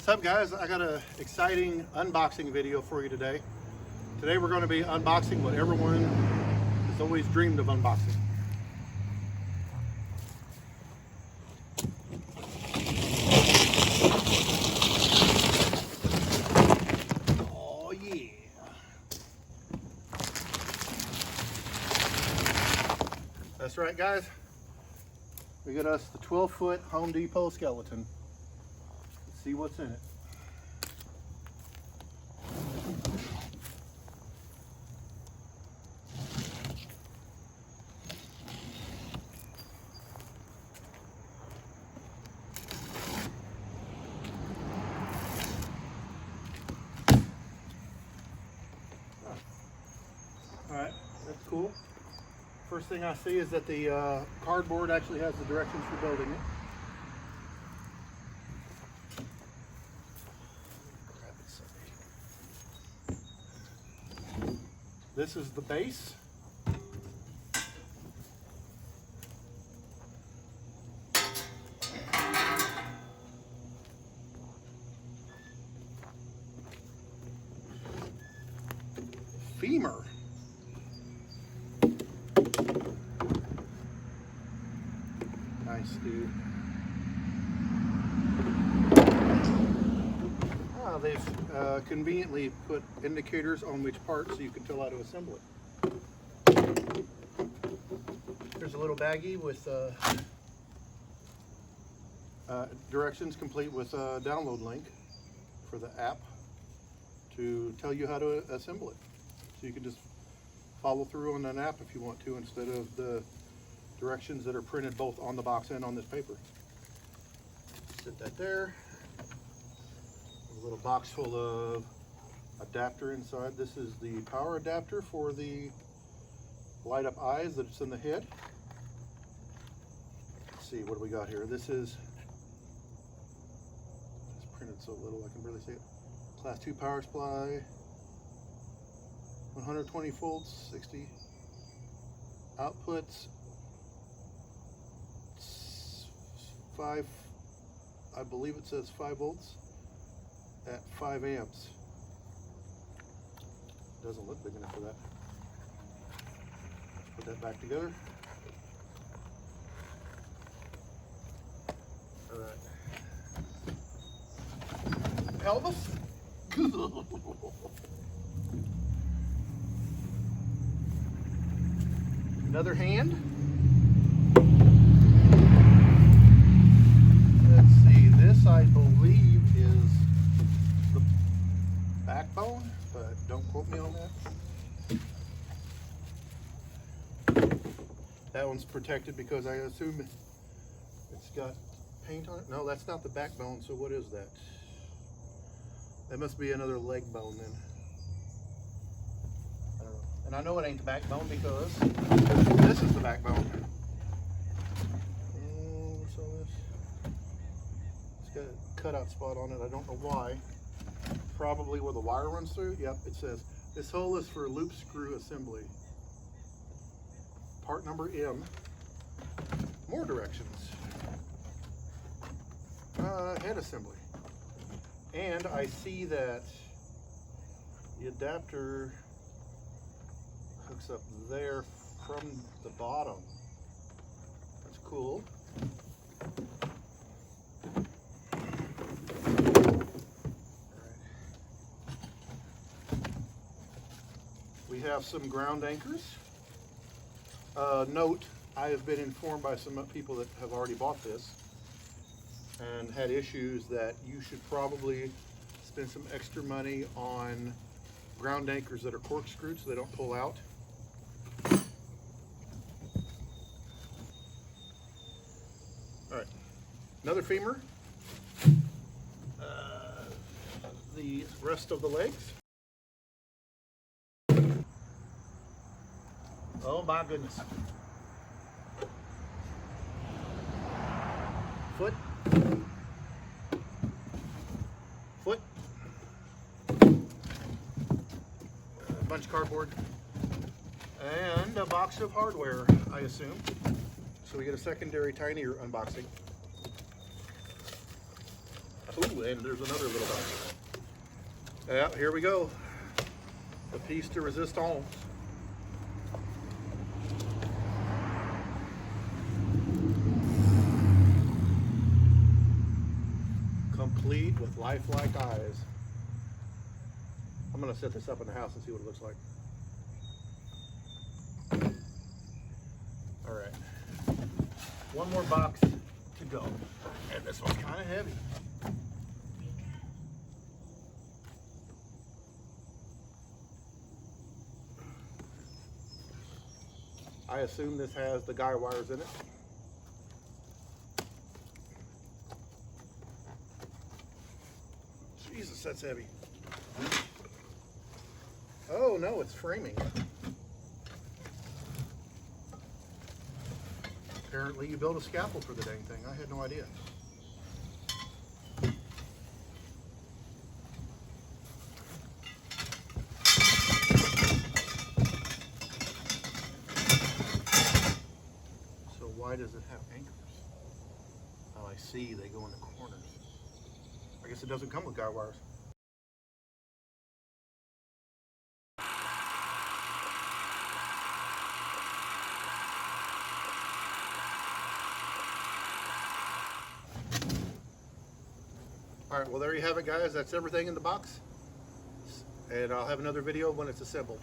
What's up, guys? I got an exciting unboxing video for you today. Today we're going to be unboxing what everyone has always dreamed of unboxing. Oh yeah. That's right, guys. We got us the 12-foot Home Depot skeleton. Let's see what's in it. Alright, that's cool. First thing I see is that the cardboard actually has the directions for building it. This is the base. Femur. Nice, dude. They've conveniently put indicators on which part so you can tell how to assemble it. There's a little baggie with directions complete with a download link for the app to tell you how to assemble it. So you can just follow through on an app if you want to, instead of the directions that are printed both on the box and on this paper. Sit that there. A little box full of adapter inside. This is the power adapter for the light up eyes that's in the head. Let's see, what do we got here? This is, it's printed so little I can barely see it. Class 2 power supply, 120 volts, 60 outputs, 5, I believe it says 5 volts at 5 amps. Doesn't look big enough for that. Let's put that back together. All right. Pelvis. Another hand. Let's see, this I believe is the backbone, but don't quote me on that. That one's protected because I assume it's got paint on it. No, that's not the backbone, so what is that? That must be another leg bone then. I don't know. And I know it ain't the backbone because this is the backbone. What's on this? It's got a cutout spot on it. I don't know why. Probably where the wire runs through. Yep, it says this hole is for loop screw assembly. Part number M. More directions. Head assembly. And I see that the adapter hooks up there from the bottom. That's cool. We have some ground anchors. Note, I have been informed by some people that have already bought this and had issues that you should probably spend some extra money on ground anchors that are corkscrewed so they don't pull out. All right, another femur. The rest of the legs. Oh my goodness. Foot. Foot. A bunch of cardboard. And a box of hardware, I assume. So we get a secondary tinier unboxing. A Ooh, and there's another little box. Yeah, here we go. The piece de resistance. Complete with lifelike eyes. I'm gonna set this up in the house and see what it looks like. All right, one more box to go, and this one's kind of heavy. I assume this has the guy wires in it. Jesus, that's heavy. Oh no, it's framing. Apparently you built a scaffold for the dang thing. I had no idea. So why does it have anchors? Oh, I see, they go in the corners. I guess it doesn't come with guy wires. All right, well there you have it guys. That's everything in the box. And I'll have another video when it's assembled.